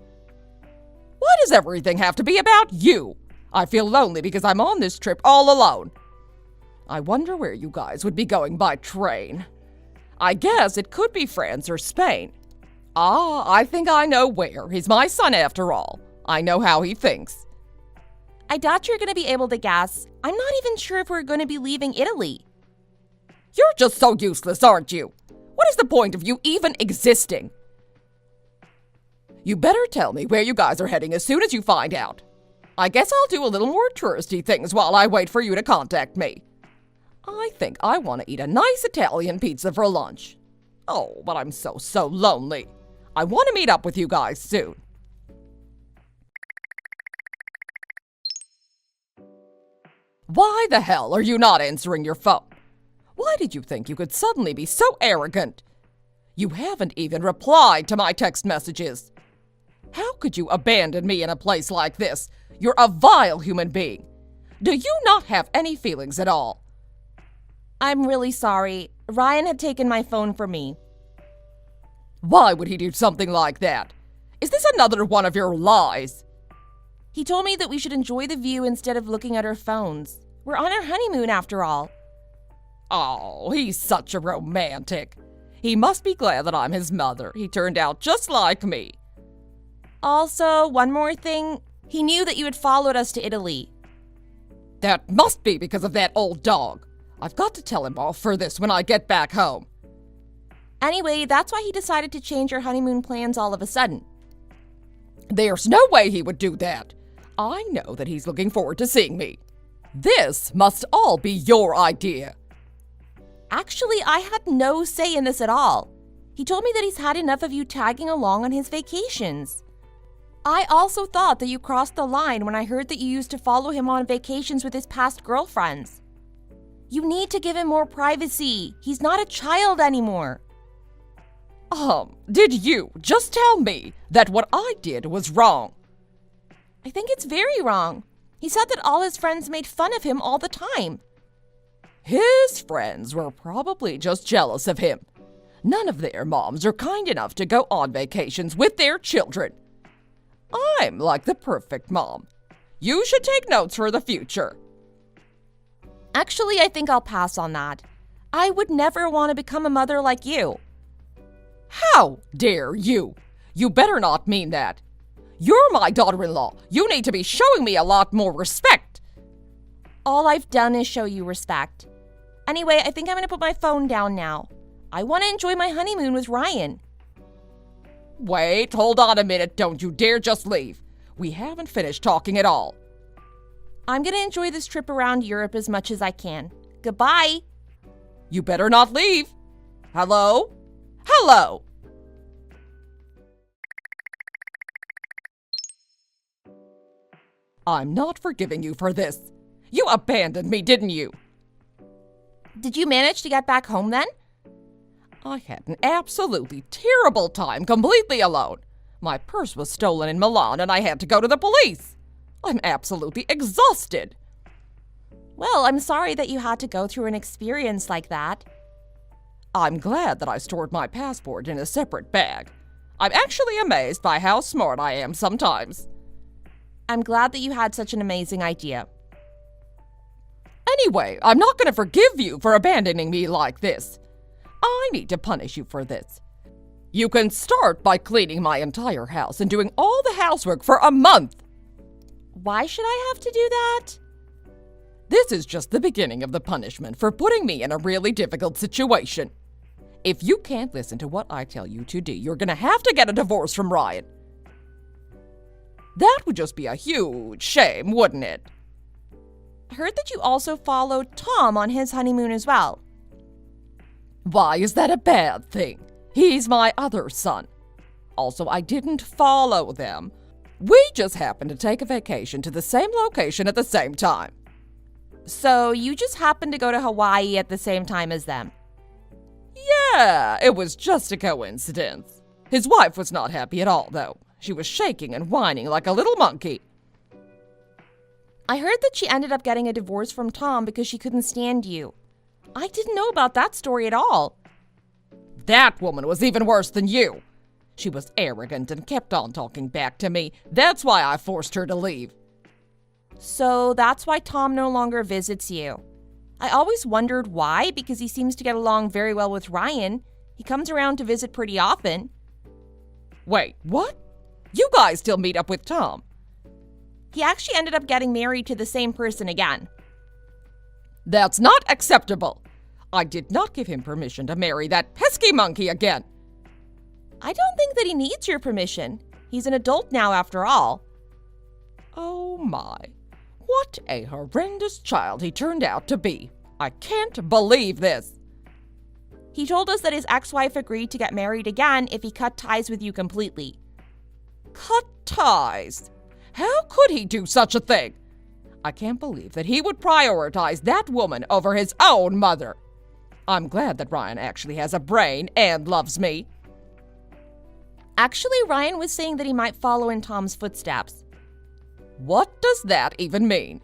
Why does everything have to be about you? I feel lonely because I'm on this trip all alone. I wonder where you guys would be going by train. I guess it could be France or Spain. Ah, I think I know where. He's my son after all. I know how he thinks. I doubt you're going to be able to guess. I'm not even sure if we're going to be leaving Italy. You're just so useless, aren't you? What is the point of you even existing? You better tell me where you guys are heading as soon as you find out. I guess I'll do a little more touristy things while I wait for you to contact me. I think I want to eat a nice Italian pizza for lunch. Oh, but I'm so lonely. I want to meet up with you guys soon. Why the hell are you not answering your phone? Why did you think you could suddenly be so arrogant? You haven't even replied to my text messages. How could you abandon me in a place like this? You're a vile human being. Do you not have any feelings at all? I'm really sorry. Ryan had taken my phone from me. Why would he do something like that? Is this another one of your lies? He told me that we should enjoy the view instead of looking at our phones. We're on our honeymoon after all. Oh, he's such a romantic. He must be glad that I'm his mother. He turned out just like me. Also, one more thing. He knew that you had followed us to Italy. That must be because of that old dog. I've got to tell him off for this when I get back home. Anyway, that's why he decided to change our honeymoon plans all of a sudden. There's no way he would do that. I know that he's looking forward to seeing me. This must all be your idea. Actually, I had no say in this at all. He told me that he's had enough of you tagging along on his vacations. I also thought that you crossed the line when I heard that you used to follow him on vacations with his past girlfriends. You need to give him more privacy. He's not a child anymore. Did you just tell me that what I did was wrong? I think it's very wrong. He said that all his friends made fun of him all the time. His friends were probably just jealous of him. None of their moms are kind enough to go on vacations with their children. I'm like the perfect mom. You should take notes for the future. Actually, I think I'll pass on that. I would never want to become a mother like you. How dare you? You better not mean that. You're my daughter-in-law. You need to be showing me a lot more respect. All I've done is show you respect. Anyway, I think I'm going to put my phone down now. I want to enjoy my honeymoon with Ryan. Wait, hold on a minute. Don't you dare just leave. We haven't finished talking at all. I'm going to enjoy this trip around Europe as much as I can. Goodbye. You better not leave. Hello? Hello? I'm not forgiving you for this. You abandoned me, didn't you? Did you manage to get back home then? I had an absolutely terrible time completely alone. My purse was stolen in Milan and I had to go to the police. I'm absolutely exhausted. Well, I'm sorry that you had to go through an experience like that. I'm glad that I stored my passport in a separate bag. I'm actually amazed by how smart I am sometimes. I'm glad that you had such an amazing idea. Anyway, I'm not going to forgive you for abandoning me like this. I need to punish you for this. You can start by cleaning my entire house and doing all the housework for a month. Why should I have to do that? This is just the beginning of the punishment for putting me in a really difficult situation. If you can't listen to what I tell you to do, you're going to have to get a divorce from Ryan. That would just be a huge shame, wouldn't it? I heard that you also followed Tom on his honeymoon as well. Why is that a bad thing? He's my other son. Also, I didn't follow them. We just happened to take a vacation to the same location at the same time. So you just happened to go to Hawaii at the same time as them? Yeah, it was just a coincidence. His wife was not happy at all, though. She was shaking and whining like a little monkey. I heard that she ended up getting a divorce from Tom because she couldn't stand you. I didn't know about that story at all. That woman was even worse than you. She was arrogant and kept on talking back to me. That's why I forced her to leave. So that's why Tom no longer visits you. I always wondered why, because he seems to get along very well with Ryan. He comes around to visit pretty often. Wait, what? You guys still meet up with Tom? He actually ended up getting married to the same person again. That's not acceptable. I did not give him permission to marry that pesky monkey again. I don't think that he needs your permission. He's an adult now after all. Oh my. What a horrendous child he turned out to be. I can't believe this. He told us that his ex-wife agreed to get married again if he cut ties with you completely. Cut ties? How could he do such a thing? I can't believe that he would prioritize that woman over his own mother. I'm glad that Ryan actually has a brain and loves me. Actually, Ryan was saying that he might follow in Tom's footsteps. What does that even mean?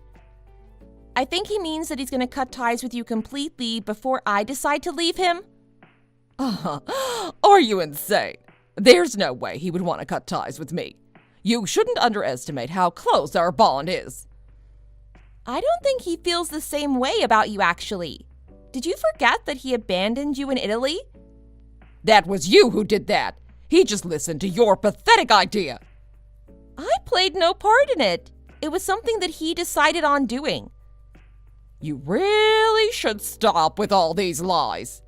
I think he means that he's going to cut ties with you completely before I decide to leave him. Are you insane? There's no way he would want to cut ties with me. You shouldn't underestimate how close our bond is. I don't think he feels the same way about you, actually. Did you forget that he abandoned you in Italy? That was you who did that. He just listened to your pathetic idea. I played no part in it. It was something that he decided on doing. You really should stop with all these lies.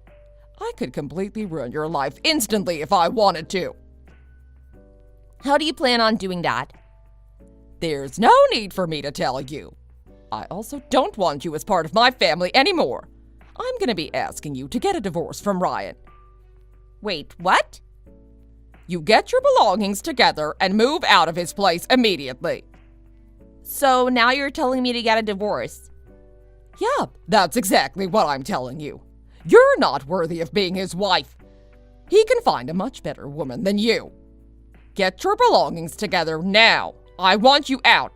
I could completely ruin your life instantly if I wanted to. How do you plan on doing that? There's no need for me to tell you. I also don't want you as part of my family anymore. I'm going to be asking you to get a divorce from Ryan. Wait, what? You get your belongings together and move out of his place immediately. So now you're telling me to get a divorce? Yep, that's exactly what I'm telling you. You're not worthy of being his wife. He can find a much better woman than you. Get your belongings together now. I want you out.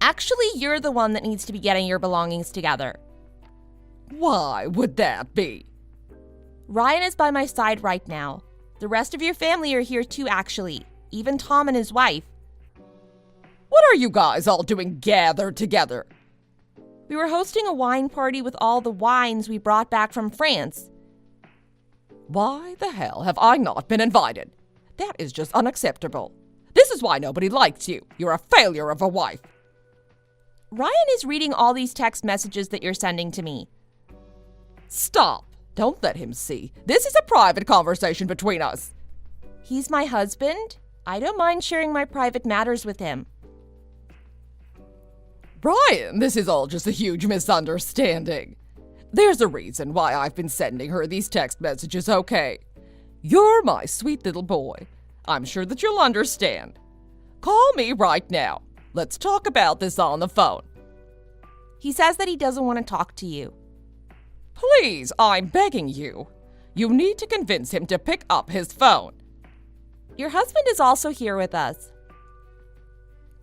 Actually, you're the one that needs to be getting your belongings together. Why would that be? Ryan is by my side right now. The rest of your family are here too, actually. Even Tom and his wife. What are you guys all doing gathered together? We were hosting a wine party with all the wines we brought back from France. Why the hell have I not been invited? That is just unacceptable. This is why nobody likes you. You're a failure of a wife. Ryan is reading all these text messages that you're sending to me. Stop. Don't let him see. This is a private conversation between us. He's my husband. I don't mind sharing my private matters with him. Brian, this is all just a huge misunderstanding. There's a reason why I've been sending her these text messages, okay? You're my sweet little boy. I'm sure that you'll understand. Call me right now. Let's talk about this on the phone. He says that he doesn't want to talk to you. Please, I'm begging you. You need to convince him to pick up his phone. Your husband is also here with us.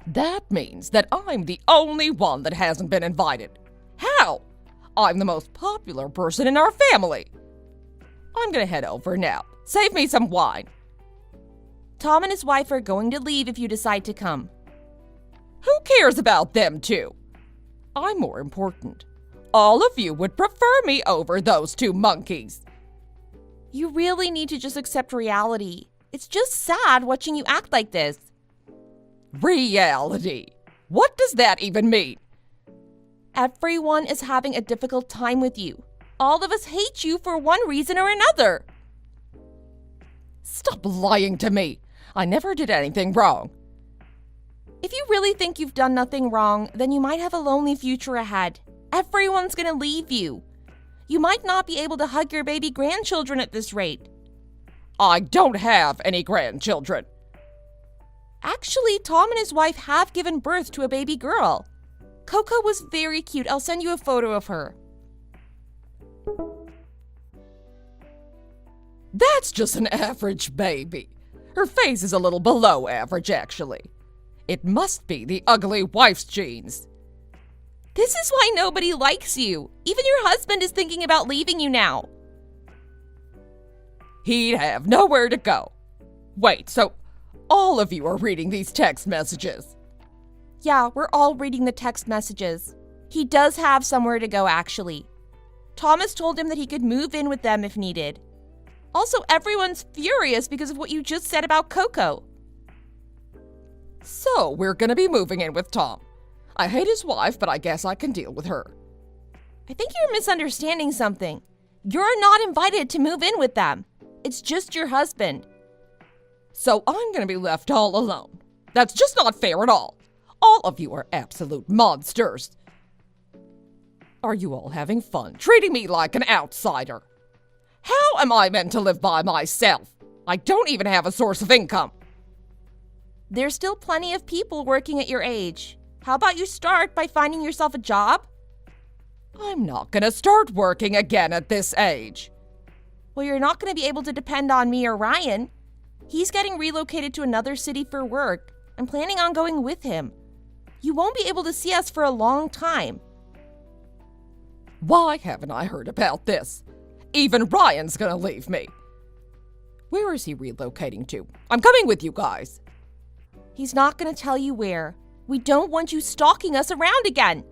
That means that I'm the only one that hasn't been invited. How? I'm the most popular person in our family. I'm gonna head over now. Save me some wine. Tom and his wife are going to leave if you decide to come. Who cares about them two? I'm more important. All of you would prefer me over those two monkeys. You really need to just accept reality. It's just sad watching you act like this. Reality? What does that even mean? Everyone is having a difficult time with you. All of us hate you for one reason or another. Stop lying to me. I never did anything wrong. If you really think you've done nothing wrong, then you might have a lonely future ahead. Everyone's gonna leave you. You might not be able to hug your baby grandchildren at this rate. I don't have any grandchildren. Actually, Tom and his wife have given birth to a baby girl. Coco was very cute. I'll send you a photo of her. That's just an average baby. Her face is a little below average, actually. It must be the ugly wife's genes. This is why nobody likes you. Even your husband is thinking about leaving you now. He'd have nowhere to go. Wait, so all of you are reading these text messages? Yeah, we're all reading the text messages. He does have somewhere to go, actually. Thomas told him that he could move in with them if needed. Also, everyone's furious because of what you just said about Coco. So, we're gonna be moving in with Tom. I hate his wife, but I guess I can deal with her. I think you're misunderstanding something. You're not invited to move in with them. It's just your husband. So I'm gonna be left all alone. That's just not fair at all. All of you are absolute monsters. Are you all having fun, treating me like an outsider? How am I meant to live by myself? I don't even have a source of income. There's still plenty of people working at your age. How about you start by finding yourself a job? I'm not gonna start working again at this age. Well, you're not going to be able to depend on me or Ryan. He's getting relocated to another city for work. I'm planning on going with him. You won't be able to see us for a long time. Why haven't I heard about this? Even Ryan's gonna leave me. Where is he relocating to? I'm coming with you guys. He's not going to tell you where. We don't want you stalking us around again.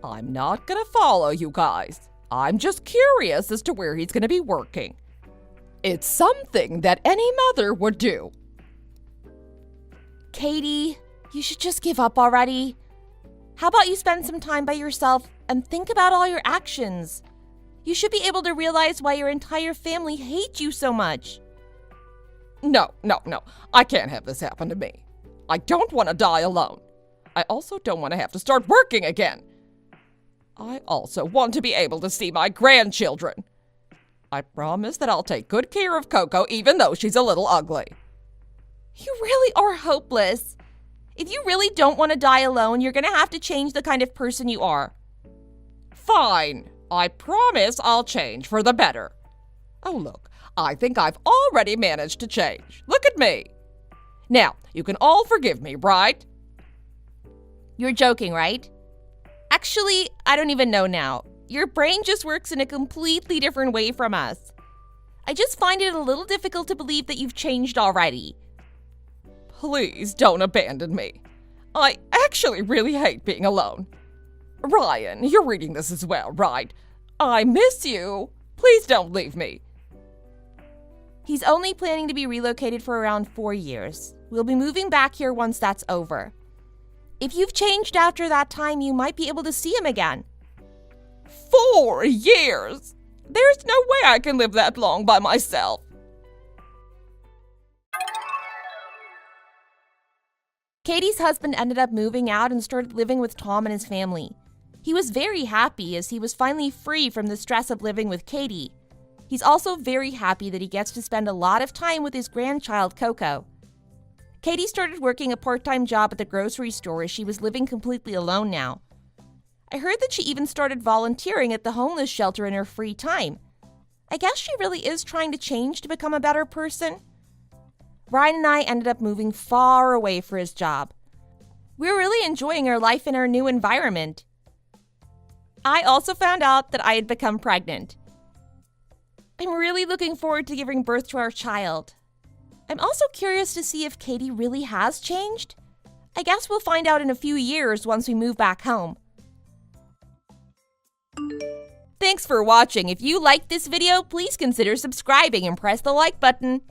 I'm not gonna follow you guys. I'm just curious as to where he's gonna be working. It's something that any mother would do. Katie, you should just give up already. How about you spend some time by yourself and think about all your actions? You should be able to realize why your entire family hates you so much. No. I can't have this happen to me. I don't want to die alone. I also don't want to have to start working again. I also want to be able to see my grandchildren. I promise that I'll take good care of Coco even though she's a little ugly. You really are hopeless. If you really don't want to die alone, you're going to have to change the kind of person you are. Fine. I promise I'll change for the better. Oh, look, I think I've already managed to change. Look at me. Now, you can all forgive me, right? You're joking, right? Actually, I don't even know now. Your brain just works in a completely different way from us. I just find it a little difficult to believe that you've changed already. Please don't abandon me. I actually really hate being alone. Ryan, you're reading this as well, right? I miss you. Please don't leave me. He's only planning to be relocated for around 4 years. We'll be moving back here once that's over. If you've changed after that time, you might be able to see him again. 4 years? There's no way I can live that long by myself. Katie's husband ended up moving out and started living with Tom and his family. He was very happy as he was finally free from the stress of living with Katie. He's also very happy that he gets to spend a lot of time with his grandchild, Coco. Katie started working a part-time job at the grocery store as she was living completely alone now. I heard that she even started volunteering at the homeless shelter in her free time. I guess she really is trying to change to become a better person. Ryan and I ended up moving far away for his job. We were really enjoying our life in our new environment. I also found out that I had become pregnant. I'm really looking forward to giving birth to our child. I'm also curious to see if Katie really has changed. I guess we'll find out in a few years once we move back home. Thanks for watching. If you liked this video, please consider subscribing and press the like button.